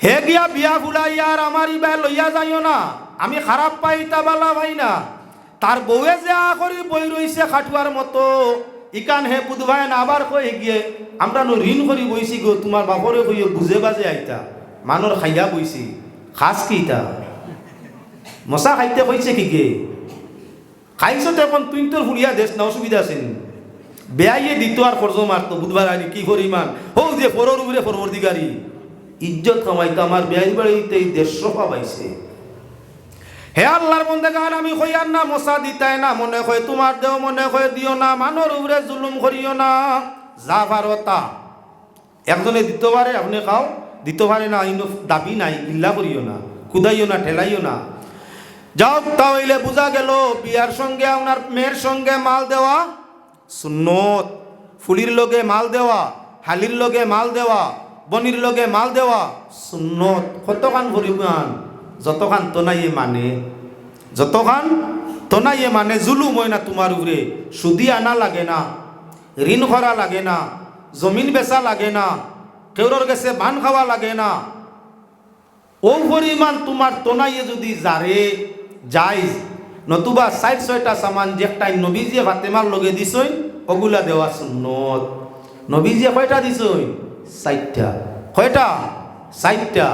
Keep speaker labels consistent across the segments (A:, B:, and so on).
A: হে গিয়া বিয়া ফুলাইয়া আর আমার ইবা লইয়া যাইও না, আমি খারাপ পাই তা বালা ভাই না। তার বউয়ে যে করি বই রইছে খাটুয়ার মতো, ইকান হে বুধবাই না আবার কই গিয়ে আমরা নো ঋণ করি বইছি গো, তোমার বাপরে কইও বুঝে বাজে আইতা মানর খাইয়া বইছি খাস কি তা মশা খাইতে কইছে কি গে খাইছো তো এখন তুই তোর ফুরিয়া দেশ না, অসুবিধা আছে নি? বেয়াইয়ে দিত আর খরচ মারতো বুধবার আনি কি পরিমাণ হো যে পরর উপরে পরবর্তীকারী ইজ্জত কামাইতো আমার বেয়াই বাড়িতে 150 পাইছে। হে আল্লাহর বন্দেগান, আমি কইয়ার না মশা দিতাই না, মনে হয় তোমার দেও মনে হয় দিও না, মানর উপরে জুলুম করিও না, যা পারো তা। একজনে দিতে পারে আপনি খাও, দিতে পারে না আইন দাবি নাই, ইল্লা করিও না, কুদাইও না, ঠেলাইও না। যাও তাহলে বোঝা গেল বিয়ার সঙ্গে আপনার মেয়ের সঙ্গে মাল দেওয়া সুন্নত, ফুলির লগে মাল দেওয়া, হালির লগে মাল দেওয়া, বনির লগে মাল দেওয়া সুন্নত। কতখান পরিমাণ যতখান তোনাইয়ে মানে, যতখান তোনাইয়ে মানে জুলুম হয় না তোমার উপরে, সুদি আনা লাগে না, ঋণ করা লাগে না, জমিন বেচা লাগে না, কেউর গেছে বান খাওয়া লাগে না। ও পরিমাণ তোমার তোনাইয়ে যদি যারে যাই, নতুবা 4-6টা সামান যেটাই নবীজিয়ে ফাতেমার লগে দিছই ওগুলা দেওয়া সুন্নত। নবীজিয়ে কয়টা দিছই? 4টা। কয়টা? 4টা।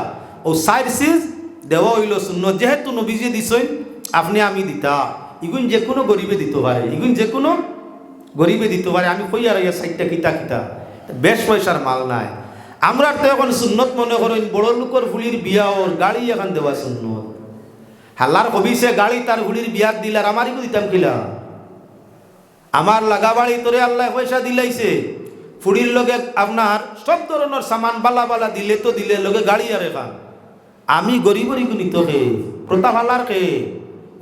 A: ও 4 সিজ দেওয়া হইল সুন্নত। যেহেতু নবীজিয়ে দিছই আপনি আমি দিতা, ইগুন যে কোনো গরিবে দিতে পারে, ইগুন যে কোনো গরিবে দিতে পারে। আমি কই আর 4টা কিতা কিতা বেশ পয়সার মাল নাই। আমরা তো এখন সুন্নত মনে করেন বড় লোকের ফুলির বিয়া ওর গাড়ি এখন দেওয়া সুন্নত। হাল্লার কবিছে গাড়ি তার ফুলির বিয়াত দিলার আমারই দিতাম কিলা, আমার লাগা বাড়ি তোরে আল্লাহ পয়সা দিলাইছে, ফুড়ির লগে আপনার সব ধরনের সামান বালা বালা দিলে তো দিলে লগে গাড়ি আর এখান আমি গরিবরি গুণিত হে প্রতাপ হালার কে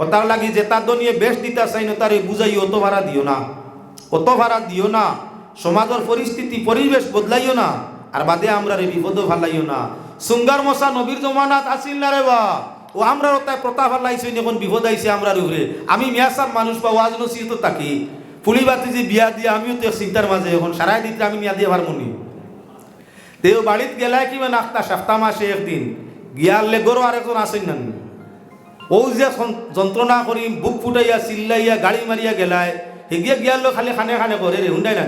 A: ওতার লাগি যে তার দনিয়ে বেশ দিতা চাই না তারে বুঝাই অত ভাড়া দিও না, অত ভাড়া দিও না, সমাজের পরিস্থিতি পরিবেশ বদলাইও না, আর বাদে আমরা রে বিপদ ফালাইও না। সুঙ্গার মশা নবীর জমানাত আসিল না রে বা, ও আমরা ওটাই প্রতাপ হালাইছি এখন বিপদ আইছে আমরা উপরে। আমি মিয়াসাব মানুষ বা ওয়াজ নসিহত থাকি ফুলিবাতি যে বিয়া দিয়ে আমিও তো চিন্তার মাঝে এখন সারাই দিতে আমি মিয়া দিয়ে পারমনি। তেও বাড়িত গেলায় কি মানে আখতা সপ্তাহ মাসে একদিন গিয়ারলে গরু আর একজন আসেন না, ও যে যন্ত্রণা করি বুক ফুটাইয়া চিল্লাইয়া গাড়ি মারিয়া গেলায় হেগিয়া গিয়ারলো খালি খানে খানে করে রে হুন্ডাই না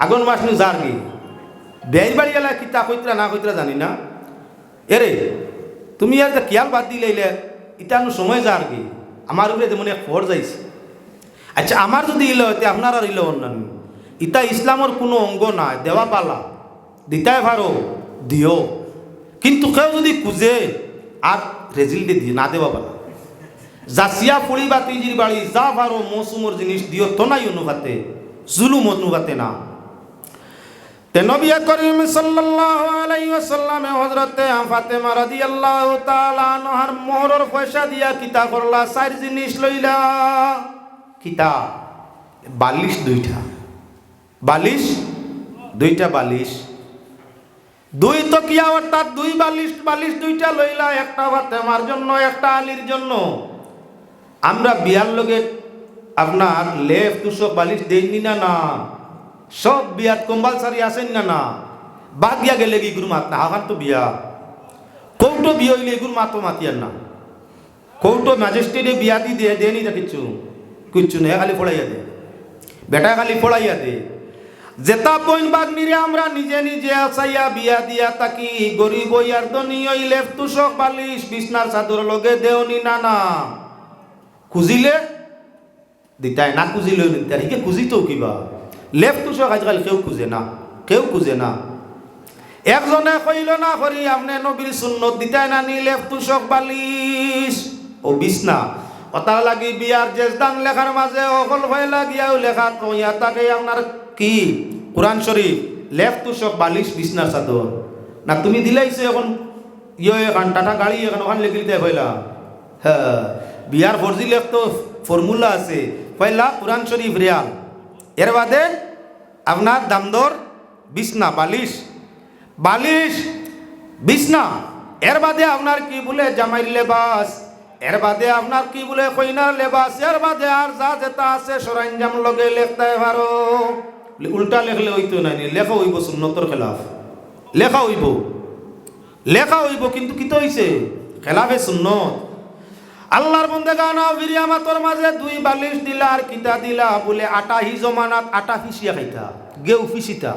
A: আগুন মাস নু যার কি বের বাড়ি গেলা কিতা কইতরা না কইতরা জানি না। এরে তুমি আর যে কিয়াল বাদ দিলে ইটা নু সময় যার কি আমার উপরে যেমন এক ফর যাইছে। আচ্ছা আমার যদি ইলে হইতে আপনার আর ইলে অন্যান্য ইটা ইসলামের কোনো অঙ্গ নাই, দেওয়া পালা দিতাই পারো দিও, কিন্তু কেউ যদি খুঁজে আর রেজিল্টে দিয়ে না দেওয়া পালা জাসিয়া ফুড়ি বা তিজির বাড়ি যা পারো মৌসুমর জিনিস দিও তো নাই অনুভাতে জুলুম অনুভাতে না। তে নবী করিম সাল্লাল্লাহু আলাইহি ওয়াসাল্লাম হযরতে ফাতেমা রাদিয়াল্লাহু তাআলা আনহার মোহরের পয়সা দিয়া কিতা করলা 4 জিনিস লইলা। কিতা? বালিশ 2টা, বালিশ 2টা, বালিশ 2 তকিয়া অর্থাৎ 2 বালিশ, বালিশ 2টা লইলা, একটা ফাতেমার জন্য একটা আলীর জন্য। আমরা বিয়ার লগে আপনার লেফ তুষক বালিশ দেইনি না, না সব বিয়াত কম্পালসারি আসেন না, না বাদ দিয়া গেলে কি গুরু মাত না হাখান তো বিয়া কৌটো বিয়ে হইলে এগুর মাতো মাতিয়ার না, কৌটো ম্যাজিস্ট্রেটে বিয়া দি দিয়ে দেয়নি যা কিচ্ছু কিচ্ছু নেই, খালি ফোড়াইয়া দে বেটা, খালি ফোড়াইয়া দে। যেটা বইন বাগনিরে আমরা নিজে নিজে আসাইয়া বিয়া দিয়া তাকি গরিব আর ধনী ওই লেফ তুষক বালিশ বিছনার চাদর লগে দেওনি না, না খুঁজিলে দিতাই না, খুঁজিলে নিতাই হিকে খুঁজিতেও কিবা লেফট তুষক আজকাল কেউ খুঁজে না, কেউ খুঁজে না। একজনে কইল না করি আপনি নবীর সুন্নত দিতাই না নি লেফট তুষক বালিশ ও বিছনা ওটার লাগি বিয়ার জেজদান লেখার মাঝে অকল ভয় লাগিয়াও লেখা কইয়া তাকে আপনার কি কোরআন শরীফ লেফট তুষক বালিশ বিছনার চাদর না তুমি দিলাইছে এখন এখন টাটা গাড়ি এখন ওখান লেগে দিতে হইলা। হ্যাঁ বিয়ার ফরজি লেফট তো ফর্মুলা আছে, পয়লা কোরআন শরীফ রিয়াল, এর বাদে আপনার দামদর বিছনা বালিশ, বালিশ বিছনা, এর বাদে আপনার কি বলে জামাইর লেবাস, এর বাদে আপনার কি বলে কইনার লেবাস, এর বাদে আর যা যেটা আছে সরঞ্জাম লগে লেখতে পারো। উল্টা লেখলে হইতো না, লেখা হইব সুন্নতর খেলাফ, লেখা হইব লেখা হইব কিন্তু কিতো হইছে খেলাফে সুন্নত। আল্লাহর বন্দেগান বিরিয়ামাতর মাঝে 2 বালিশ দিলা আর কিতা দিলা বলে আটা হি জমানাত আটা ফিসিয়া খাইতা গেউ ফিসিতা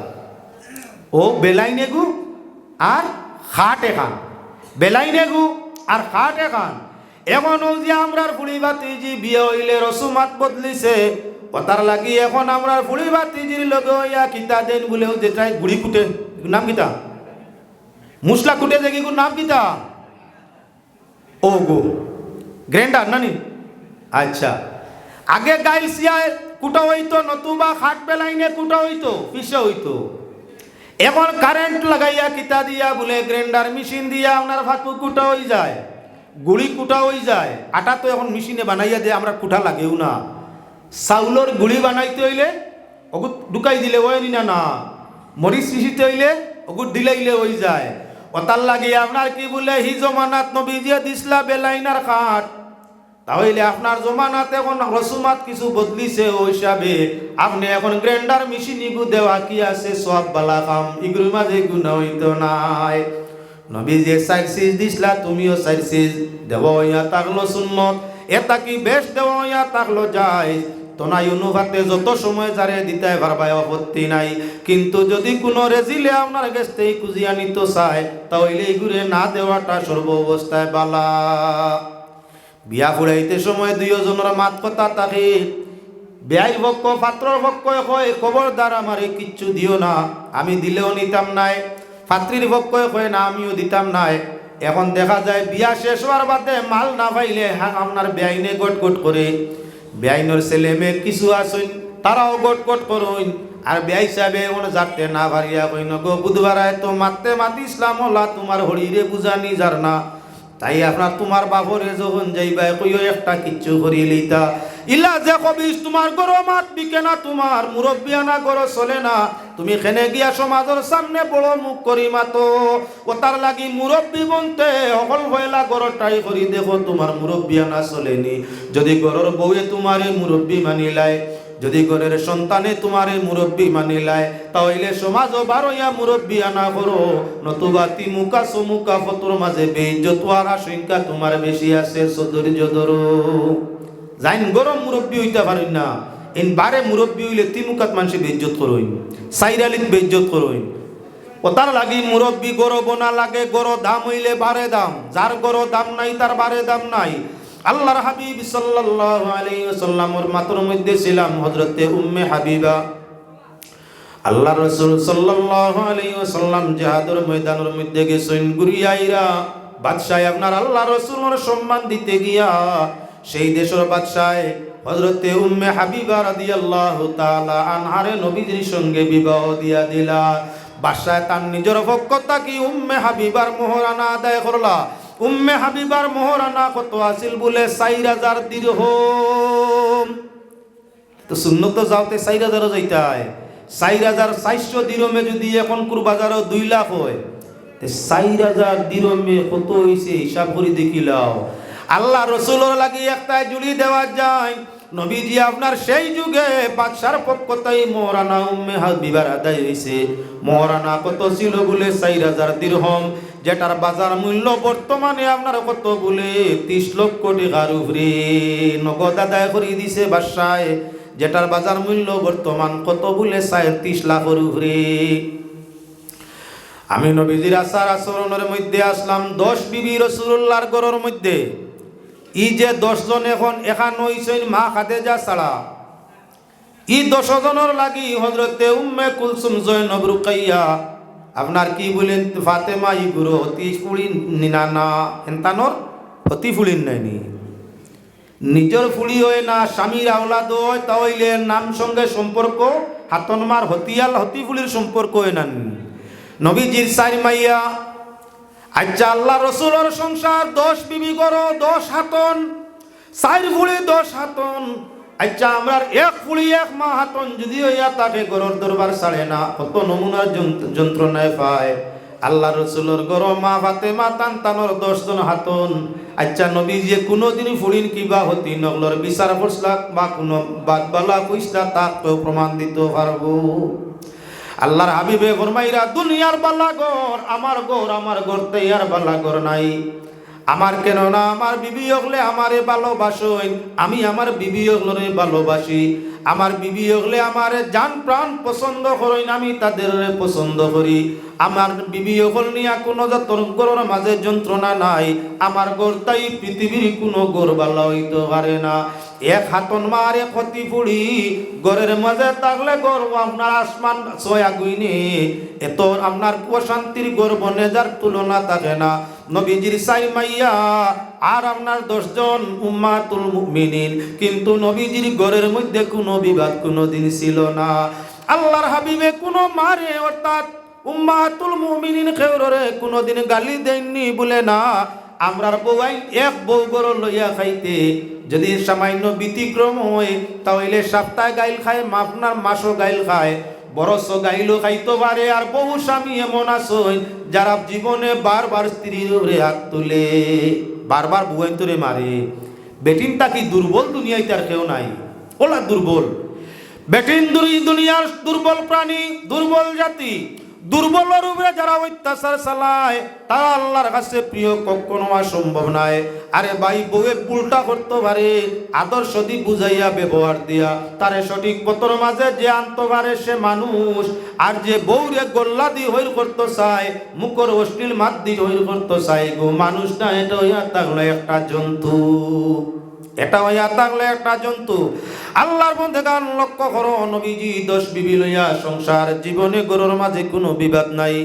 A: ও বেলাইনে গু আর খাট এখান বেলাইনে গু আর খাট এখান। এখন ও যে আমরার ফুড়ি বাতিজি বিয়ে হইলে রসুমাত বদলিছে কথার লাগি এখন আমরার ফুড়ি বাতিজির লগে ইয়া কিতা দেন বলে ও যেটাই গুড়ি কুটে নাম কিতা মুসলা কুটে দেখি নাম কিতা ও গো গ্রাইন্ডার নানি। আচ্ছা আগে গাইল সিয়ায় কুটা হইতো নতুবা খাট বেলাইনে কুটা হইতো পিসে হইতো। এখন কারেন্ট লাগাইয়া কিতা দিয়া বলে গ্রাইন্ডার মেশিন দিয়া আপনার ভাত কুটা হয়ে যায় গুড়ি কুটা হয়ে যায়। আটা তো এখন মেশিনে বানাইয়া দিয়ে আমরা কুটা লাগেও না। চাউলর গুড়ি বানাইতে হইলে ওগুত ঢুকাই দিলে ওই না না মরিচ পিসিতে হইলে ওগুত দিলে হয়ে যায়। ওতার লাগে আপনার কি বলে হি জমানাত নবীজিয়া দিসলা বেলাইনার খাট তাহলে আপনার জমানাত এখন রসুমাত কিছু বদলিছে ওই হিসাবে আপনি এখন গ্রাইন্ডার মেশিন ইগু দেওয়া কি আছে সব বালা কাম ইগুর মাঝে গুণা হইতো নাই। নবীজি 4 সিজ দিসলা তুমিও 4 সিজ দেওয়া হইয়া থাকলো সুন্নত এটা কি বেশ দেওয়া হইয়া থাকলো যায় তো নাই অনুভাতে যত সময় যারে দিতে পারবায় আপত্তি নাই। কিন্তু যদি কোনো রেজিলে আপনার কাছে খুঁজিয়া নিত চায় তাহলে এগুলো না দেওয়াটা সর্ব অবস্থায় বালা। বিয়া ফুরাইতে সময় 2 জনের মাত কথা থাকে বেয়াই পক্ষ পাত্রর পক্ষ কয় খবরদার আমারে কিচ্ছু দিও না আমি দিলেও নিতাম নাই। পাত্রীর পক্ষ কয় না আমিও দিতাম নাই। এখন দেখা যায় বিয়া শেষ হওয়ার বাদে মাল না পাইলে হ্যাঁ আপনার বেআইনে গট গট করে বেআইনের ছেলে মেয়ে কিছু আসুন তারাও গট গট করুন আর বেআই সাহেবে ওন যাতে না ভারিয়া কইন গো বুধবার তো মারতে মাতি ইসলাম হলা তোমার হরিরে বুঝানি যার না তাই আপনার তোমার বাপরে যখন যাইবা কইও একটা কিচ্ছু করিয়ে লইতা ইলা যে কবিস তোমার গরো মাত বিকে না তোমার মুরব্বিয়ানা গরো চলে না তুমি খেনে গিয়া সমাজের সামনে বড় মুখ করি মাতো ও তার লাগি মুরব্বী বনতে অকল হইলা গরটাই করি দেখো তোমার মুরব্বিয়ানা চলেনি। যদি গরর বউয়ে তোমারে মুরব্বী মানিলায় যদি ঘরের সন্তানে তোমারে মুরব্বী মানিলায় তাহলে সমাজও বারোয়া মুরব্বী আনা করো নতুবা তিমুকা সমুকা ফতর মাঝে বেইজ্জত আর আশঙ্কা তোমার বেশি আছে সদর্য ধরো যাইন গরম মুরব্বী হইতে পারেন না ইন বারে মুরব্বী হইলে তিমুকাত মানুষে বেইজ্জত করইন সাইরালিত বেইজ্জত করইন ও তার লাগি মুরব্বী গরো বোনা লাগে গরো দাম হইলে বারে দাম যার গরো দাম নাই তার বারে দাম নাই। আল্লাহর হাবিব সাল্লাল্লাহু আলাইহি ওয়াসাল্লামের মাতর মধ্যে ছিলাম হযরতে উম্মে হাবিবা। আল্লাহর রাসূল সাল্লাল্লাহু আলাইহি ওয়াসাল্লাম জিহাদের ময়দানের মধ্যে গেছেন গুরিয়াইরা বাদশাহ আপনার আল্লাহর রাসূলের সম্মান দিতে গিয়া সেই দেশের বাদশাহ হযরতে উম্মে হাবিবা রাদিয়াল্লাহু তাআলা আনহারে নবীজির সঙ্গে বিবাহ দিয়া দিলা। বাদশাহ তার নিজের পক্ষ থেকে উম্মে হাবিবার মোহরানা আদায় করলা। উম্মে হাবিবার মোহরানা কত আছিল বলে 4000 দিরহম। তো সুন্নত যাওতে 4000 যাইতায় 4400 দিরহমে যদি এখন কুরবাজারও 2 লাখ হয় 4000 দিরহমে কত হইছে হিসাব করে দেখিলাও। আল্লাহ রসুলের লাগি একটা জুড়ি দেওয়া যায় নবীজি আপনার সেই যুগে বাদশার পক্ষতেই মোহরানা উম্মে হাবিবার আদায় হয়েছে। মোহরানা কত ছিল বলে 4000 দিরহম যেটার বাজার মূল্য বর্তমানে আপনার কত বলে 30 লক্ষ টাকার উপরে নগদ আদায় করে দিছে বাদশায় যেটার বাজার মূল্য বর্তমান কত বলে 37 লাখের উপরে। আমি নবীজির আচার আচরণের মধ্যে আসলাম 10 বিবি রাসূলুল্লাহর ঘরের মধ্যে ই যে 10 জন এখন এখান হইছেন মা খাদিজা ছাড়া ই 10 জনের লাগি হযরতে উম্মে কুলসুম জয়নব রুকাইয়া আপনার কি বলেন ফাতেমা ইগুরো হতি ফুলিন নিনানা এন্তানোর হতি ফুলিন নাইনি নিজের ফুলি হয় না স্বামীর আওলাদ হয় তাহলে নাম সঙ্গে সম্পর্ক হাতনমার হতিয়াল হতি ফুলির সম্পর্ক হয় না নবীজির 4 মাইয়া। আচ্ছা আল্লাহ রসুলের সংসার 10 বিবি করো 10 হাতন 4 ফুলি 10 হাতন। আচ্ছা আমরা 1 ফুলি 1 মা হাতন যদি হইয়া তাকে গরর দরবার ছাড়ে না কত নমুনার যন্ত্রণায় পায়। আল্লাহ রসুলের গর মা ফাতেমা তানতানোর 10 জন হাতন। আচ্ছা নবীজি কোনোদিন ফুলিন কিবা হতি নগলর বিচার করছলা বা কোনো বাদবালা কইসলা তাক প্রমাণ দিতে পারবো। আল্লাহর হাবিবে ফরমাইরা দুনিয়ার বালাগর আমার ঘর তৈয়ার বালাগর নাই। আমার কেন না আমার বিবি হলে আমারে ভালোবাসই, আমি আমার বিবি হলে ভালোবাসি। আমার বিবি হলে আমার জান প্রাণ পছন্দ করেন, আমি তাদের পছন্দ করি। আমার বিবি হল নিয়া কোনো গরুর মাঝে যন্ত্রণা নাই। আমার গর তাই পৃথিবীর কোনো গর ভালো হইতে পারে না। এক হাতন মারে ক্ষতি পুড়ি গরের মাঝে থাকলে গর আপনার আসমান ছয়া গুইনে এত আপনার প্রশান্তির গর বনে যার তুলনা থাকে না। নবীজির সাই মাইয়া আর আপনার 10 জন উম্মাতুল মুমিনিন, কিন্তু নবীজির গরের মধ্যে কোনো বিবাদ কোনোদিন ছিল না। আল্লাহর হাবিবে কোনো মারে অর্থাৎ উম্মাতুল মুমিনিন খেউরে কোনোদিন গালি দেননি বলে না। আমরার বউয়াই এক বউ গরু লইয়া খাইতে যদি সামান্য ব্যতিক্রম হয় তাহলে সপ্তাহে গাইল খায়, আপনার মাসও গাইল খায়, বরস গাইলও খাইতে পারে। আর বহু স্বামী এমন আছে যারা জীবনে বারবার স্ত্রীর উপরে হাত তুলে, বারবার বউয়াইন তোরে মারে। বেটিনটা কি দুর্বল? দুনিয়ায় তার কেউ নাই, ওলা দুর্বল বেটিন। দুনিয়ার দুর্বল প্রাণী, দুর্বল জাতি। দুর্বলের উপরে যারা অত্যাচার চালায় তারা আল্লাহর কাছে প্রিয় কখনো সম্ভব নয়। আরে ভাই, বউয়ে উল্টা করতে পারে, আদর্শ দি বুঝাইয়া ব্যবহার দিয়া তারে সঠিক পথর মাঝে যে আনতে পারে সে মানুষ। আর যে বউরে গোল্লা দি হইল করতে চায়, মুখর অশ্লীল মাত দি হইল করতে চায়, গো মানুষ না, এটা হইয়া থাকলে একটা জন্তু, এটা হইয়া থাকলে একটা জন্তু। আল্লাহর বন্দেগান লক্ষ্য করো, নবীজি 10 বিবি লইয়া সংসার, জীবনে গরুর মাঝে কোনো বিবাদ নাই,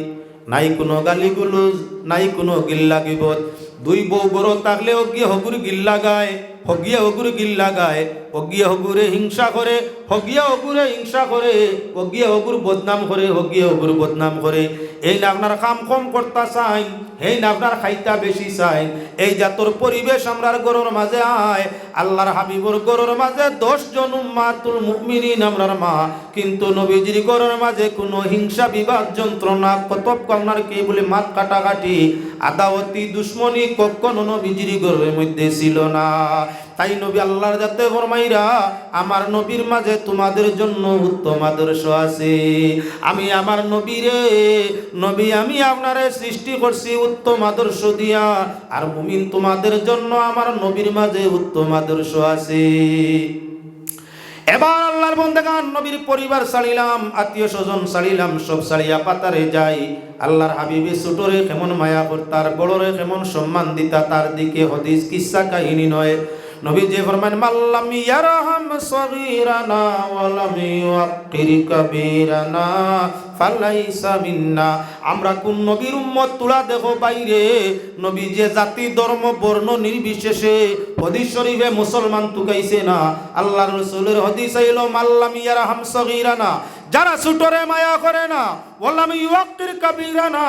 A: নাই কোনো গালিগুলোজ, নাই কোনো গিল্লা গিবত। 2 বউ গরু থাকলে অগিয়ে হগুর গিল্লা গায়, হগিয়ে হগুর গিল্লা গায়, হগিয়ে হগুরে হিংসা করে, হগিয়ে হগুরে হিংসা করে, হগিয়ে হগুর বদনাম করে, হগিয়ে হগুর বদনাম করে। এই না আপনার কাম কম করতে চাই, এই না আপনার খাইতা বেশি চাই। এই জাতর পরিবেশ আমরার গরুর মাঝে আয়। আল্লাহর হাবিবর গরুর মাঝে 10 জন উম্মাতুল মুমিনিন আমরার মা, কিন্তু নবীজির গরুর মাঝে কোনো হিংসা বিবাদ যন্ত্রণা কত আপনার কি বলে মাত কাটাকাটি আদাওয়াতি দুশ্মনী কখনো নবীজির গরুর মধ্যে ছিল না। তাই নবী আল্লাহর যাতে ফরমাইরা, আমার নবীর মাঝে তোমাদের জন্য উত্তম আদর্শ আছে। আমি আমার নবীরে নবী আমি আপনারে সৃষ্টি করছি উত্তম আদর্শ দিয়া, আর মুমিন তোমাদের জন্য আমার নবীর মাঝে উত্তম আদর্শ আছে। এবার আল্লাহর বন্দেগান নবীর পরিবার ছাড়িলাম, আত্মীয় স্বজন ছাড়িলাম, সব ছাড়িয়া পাতারে যাই। আল্লাহর হাবিবে ছোটরে কেমন মায়া করতার, বড়রে কেমন সম্মান দিতা, তার দিকে হদিস কিসসা কাহিনী নয়। নবী যে ফরমান, মাল্লাম ইয়ারহাম সগীরানা ওয়ালাম ইউআক্কির কাবীরানা ফালাইসা মিন্না। আমরা কোন নবীর উম্মত তুলা দেখো বাইরে, নবী যে জাতি ধর্ম বর্ণ নির্বিশেষে হাদিস শরীফে মুসলমান তুকাইছে না। আল্লাহর রাসূলের হাদিস আইলো, মাল্লাম ইয়ারহাম সগীরানা, যারা ছোটরে মায়া করে না, ওয়ালাম ইউআক্কির কাবীরানা,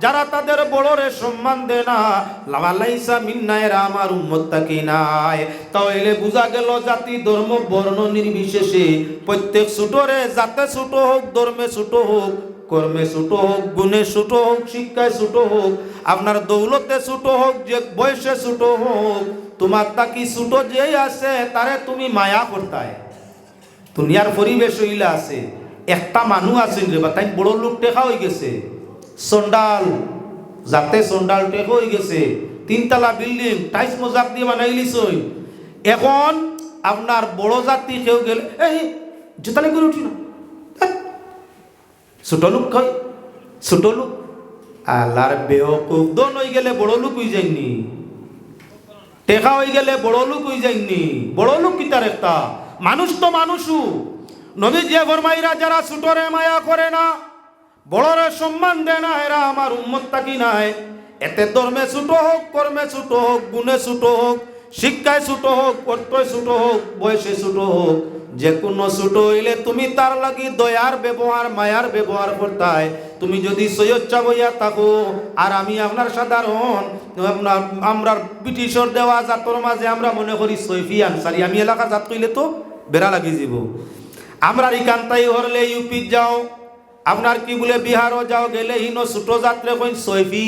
A: যারা তাদের বড়রে সম্মান দেয় না, লাইসা মিন্না, এরা আমার উম্মত তাকি নাই। তাহলে বুঝা গেল জাতি ধর্ম বর্ণ নির্বিশেষে প্রত্যেক ছোটরে, যাতে ছোট হোক, ধর্মে ছোট হোক, কর্মে ছোট হোক, গুণে ছোট হোক, শিক্ষায় ছোট হোক, আপনার দৌলতে ছোট হোক, যে বয়সে ছোট হোক, তোমার তাকি ছোট যে আছে তারে তুমি মায়া করতায়। দুনিয়ার পরিবেশ হইলা আছে, একটা মানুষ আছেন রে বা তাই বড় লোক টেকা হয়ে গেছে, সন্ডাল যাতে সন্ডাল টেকা হয়ে গেছে, 3 তলা বিল্ডিং টাইস মজাক দিয়ে বানাইলিস। এখন আপনার বড় জাতি কেউ গেলে এই জুতানি করে উঠি না, ছোট লোক কয়, ছোট লোক। আল্লাহর বেওকুফ দন হয়ে গেলে বড় লোক হয়ে যায়নি, টেকা হয়ে গেলে বড় লোক হয়ে যায়নি। বড় লোক কি তার একটা মানুষ, তো মানুষও। নবী যে ফরমাইরা, যারা ছোটরে মায়া করে না, বড়রে সম্মান দেয় না, এরা আমার উম্মত তাকি নাই। এতে ধর্মে ছোট হোক, কর্মে ছোট হোক, গুণে ছোট হোক, শিক্ষায় ছোট হোক, কর্তব্যে ছোট হোক, বয়সে ছোট হোক, যে কোনো ছোট হইলে তুমি তার লাগি দয়ার ব্যবহার, মায়ার ব্যবহার করতায়। তুমি যদি সৈয়দচা বইয়া থাকো আর আমি আপনার সাধারণ, আমরা ব্রিটিশর দেওয়া জাতর মাঝে আমরা মনে করি সৈফি আনসারি, আমি এলাকা জাত কইলে তো বেড়া লাগি যাব। আমরা ইকান্তাই হরলে ইউপি যাও, আপনার কি বলে বিহারও যাও, গেলে হিন ছোট যাত্রে কইন সৈফি,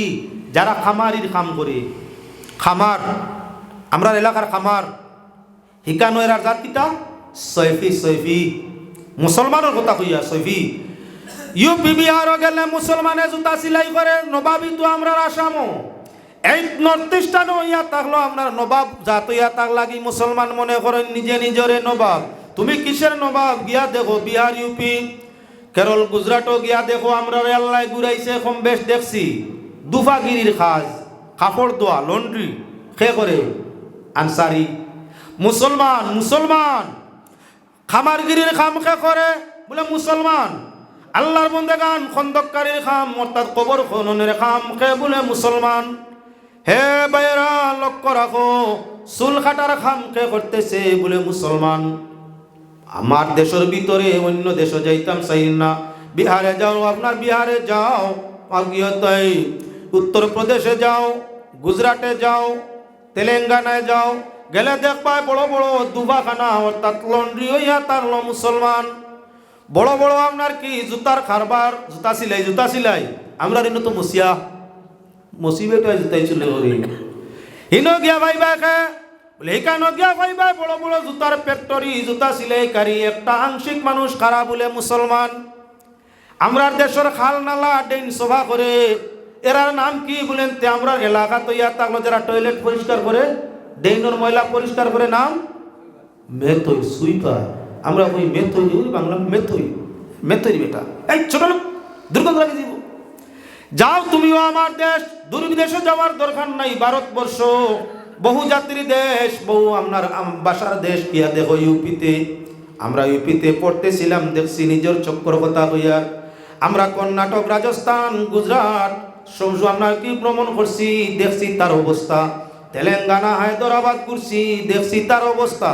A: যারা খামারির কাম করে, খামার, আমরা এলাকার খামার, হিকানো এরার জাতিটা সৈফি। সৈফি মুসলমানের কথা কইয়া সৈফি। ইউপি বিহারও গেলে মুসলমানে জুতা সিলাই করে, নবাবই তো আমরা আসামও। এই নর্থ ইস্টার্ন ইয়া থাকলো আপনার নবাব জাত ইয়া তাক লাগি মুসলমান মনে করেন নিজে নিজরে নবাব। তুমি কিসের নবাব? গিয়া দেখো বিহার, ইউপি, কেরল, গুজরাটও গিয়া দেখো আমরা আল্লাহ ঘুরাইছে কম বেশ দেখছি। দুফাগিরির কাজ, কাপড় দোয়া, লন্ড্রি খে করে আনসারি। মুসলমান মুসলমান খামারগিরির খাম খে করে বলে মুসলমান। আল্লাহর বন্দেগান খন্দকারীর খাম অর্থাৎ কবর খননের খাম খে বলে মুসলমান। হে বাইরা লক্ষ্য রাখো, চুল কাটার খাম খে করতেছে বলে মুসলমান। আমার দেশের ভিতরে অন্য দেশে যাইতাম চাই না। বিহারে যাও, আপনার বিহারে যাও, তাই উত্তরপ্রদেশে যাও, গুজরাটে যাও, তেলেঙ্গানায় যাও, গেলে দেখবা বড় বড় দুবাখানা অর্থাৎ লন্ড্রি হইয়া তার মুসলমান। বড় বড় আপনার কি জুতার কারবার, জুতা সিলাই আমরা দিন তো মসিয়া মসিবেটা জুতাই চলে করি হিনো গিয়া ভাই ভাই বলে এখানে গিয়া ভাই ভাই বড় বড় জুতার ফ্যাক্টরি, জুতা সিলাইকারী একটা আংশিক মানুষ খারাপ বলে মুসলমান। আমরার দেশের খাল নালা ডেন সভা করে, এরার নাম কি বলেন? তে আমরা এলাকা তো ইয়া থাকলো যারা টয়লেট পরিষ্কার করে, ডেইনর ময়লা পরিষ্কার করে, নাম মেথই সুইপার। আমরা ওই মেথই বাংলা মেথই মেথই বেটা এই ছোট লোক দুর্গন্ধ লাগে দিব। যাও তুমিও আমার দেশ, দূরবিদেশে যাওয়ার দরকার নাই। ভারতবর্ষ বহু জাতির দেশ, বহু আপনার বাসার দেশ। কিয়া দেখো ইউপিতে, আমরা ইউপিতে পড়তেছিলাম, দেখছি নিজের চক্কর কথা হইয়া। আমরা কর্ণাটক, রাজস্থান, গুজরাট সমস্ত আমরা কি ভ্রমণ করছি, দেখছি তার অবস্থা। তেলেঙ্গানা, হায়দ্রাবাদ করছি, দেখছি তার অবস্থা।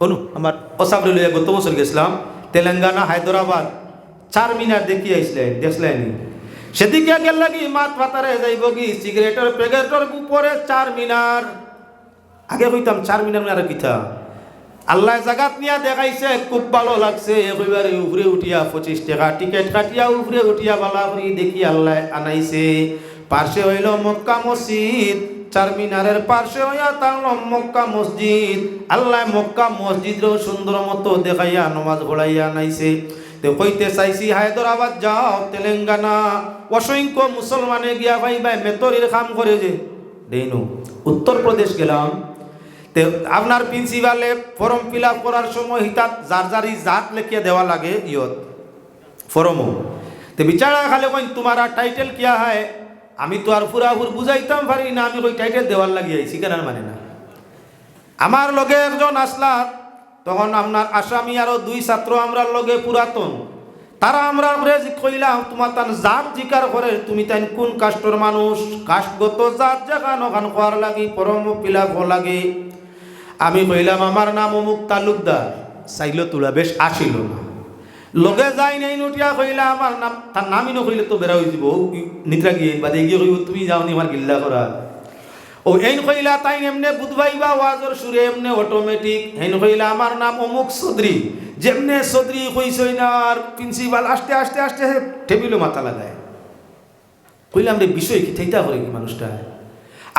A: অনু আমার অসাবরি লইয়া গত বছর গেছিলাম তেলেঙ্গানা, হায়দ্রাবাদ, 4 মিনার দেখি আইসলেন, দেখলেন। সেদিকে গেল লাগি মাত পাতারে যাইব কি সিগারেটের প্যাকেটের উপরে 4 মিনার। আগে কইতাম 4 মিনার আর কিতা আল্লাহ জাগাত নিয়া দেখাইছে, খুব ভালো লাগছে। একেবারে উপরে উঠিয়া 25 টাকা টিকিট কাটিয়া উপরে উঠিয়া বালা করি দেখি আল্লাহ আনাইছে। পার্শ্বে হইল মক্কা মসজিদ, 4 মিনারের পার্শ্বে হইয়া তাহলো মক্কা মসজিদ। আল্লাহ মক্কা মসজিদও সুন্দর মতো দেখাইয়া নামাজ পড়াইয়া আনাইছে। তো কইতে চাইছি হায়দ্রাবাদ যাও, তেলেঙ্গানা, অসংখ্য মুসলমানে গিয়া ভাই ভাই মেতরির কাম করে যে দেইনু। উত্তরপ্রদেশ গেলাম, তে আপনার প্রিন্সিপালে ফর্ম ফিল আপ করার সময় হিতাত যার যারি জাত লেখিয়া দেওয়া লাগে ইয়ত ফর্মও। তো বিচারা খালে কইন তোমারা টাইটেল কিয়া হয়? আমি তো আর পুরাপুর বুঝাইতাম পারি না, আমি ওই টাইটেল দেওয়ার লাগিয়ে আইছি কেন মানে না। আমার লগে একজন আসলা, তখন আপনার আসামি আরো 2 ছাত্র আমরা লগে পুরাতন। তারা আমরা কইলাম তোমার তার জাত জিকার করে, তুমি তাই কোন কাস্টর মানুষ, কাস্টগত জাত জাগান ওখান করার লাগি ফর্ম ফিল আপ লাগে। আমি কইলাম আমার নাম অমুক তালুকদার। চাইল তোলা বেশ আসিল না, লগে যাই নাই নটিয়া কইলা আমার নাম, তার নামই নকইলে তো বেড়া হয়ে যাব নিদ্রা গিয়ে বাদে গিয়ে কইব তুমি যাওনি আমার গিল্লা করা। ও এইন কইলা তাই এমনে বুধবাইবা ওয়াজর সুরে এমনে অটোমেটিক। হেন কইলা আমার নাম অমুক চৌধুরী, যেমনে চৌধুরী কইছই না। আর প্রিন্সিপাল আস্তে আস্তে আস্তে টেবিলও মাথা লাগায়। কইলাম রে বিষয় কি থেইতা করে কি মানুষটা?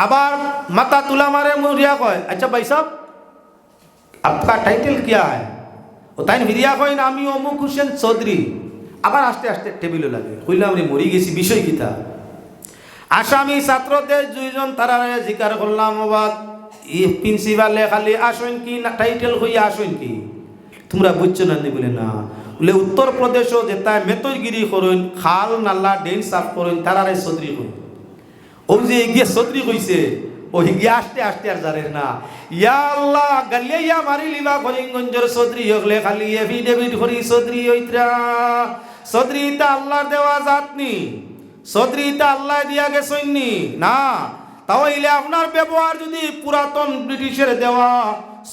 A: আবার মাথা তুলা মারে মুরিয়া কয় আচ্ছা ভাই সাহেব আপকা টাইটেল কিয়া है? ও তাই ভিরিয়া কয় না আমি অমুক হোসেন চৌধুরী। আবার আস্তে আস্তে টেবিলও লাগে। কইলাম রে মরি গেছি বিষয় কিতা? আসামি ছাত্রদের 2 জন তারা জিকার করলাম। অবাক প্রিন্সিপালে খালি আসেন কি না টাইটেল হইয়া আসেন কি তোমরা বুঝছো না? বলে না, বলে উত্তরপ্রদেশও যেটা মেতরগিরি করেন, খাল নালা ডেন সাফ করেন, তারারে চৌধুরী কই। ও যে গিয়ে চৌধুরী কইছে ও গিয়ে আস্তে আস্তে আর জানে না। ইয়া আল্লাহ গালিয়া ইয়া মারি লিবা করিমগঞ্জের চৌধুরী হলে খালি এফিডেভিট করি চৌধুরী হইত্রা। চৌধুরী তা আল্লাহর দেওয়া জাতনি, চৌধুরীটা আল্লাহ দিয়া গেছেননি না। তাহলে আপনার ব্যবহার যদি পুরাতন ব্রিটিশের দেওয়া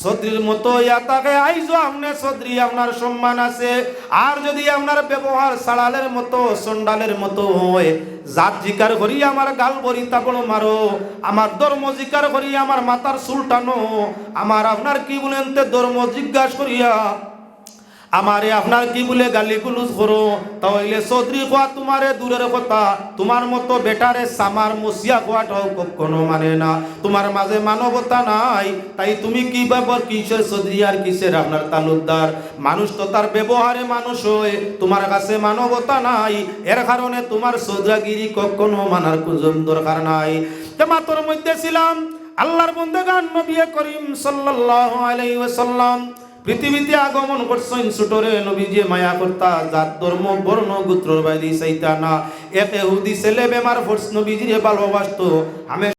A: চৌধুরীর মতো ইয়া তাকে আইজো আপনি চৌধুরী আপনার সম্মান আছে। আর যদি আপনার ব্যবহার সাড়ালের মতো চন্ডালের মতো হয়, জাত জিকার করি আমার গাল বরি তাপড় মারো, আমার ধর্ম জিকার করি আমার মাথার চুল টানো, আমার আপনার কি বলেন তে ধর্ম জিজ্ঞাসা করিয়া আমারে আপনার কি বলে গালি গুলুজ করো, তাহলে চৌধুরী খোয়া তোমারে দূরের কথা, তোমার মতো বেটারে সামার মসিয়া খোয়াটাও কখনো মানে না। তোমার মাঝে মানবতা নাই, তাই তুমি কি ব্যাপার, কিসের চৌধুরী আর কিসের আপনার তালুকদার? মানুষ তো তার ব্যবহারে মানুষ হয়, তোমার কাছে মানবতা নাই, এর কারণে তোমার চৌধুরাগিরি কখনো মানার কুজম দরকার নাই। জামাতের মধ্যে ছিলাম, আল্লাহর বন্দেগান নবী করিম সাল্লাল্লাহু আলাইহি ওয়াসাল্লাম পৃথিবীতে আগমন করছেন। ছোটরে নবীজি মায়া করতা, জাত ধর্ম বর্ণ গোত্রর বাইরে চাইতা না। এক ইহুদি ছেলে বেমার ফোর্স নবীজিরে ভালোবাসতো। আমি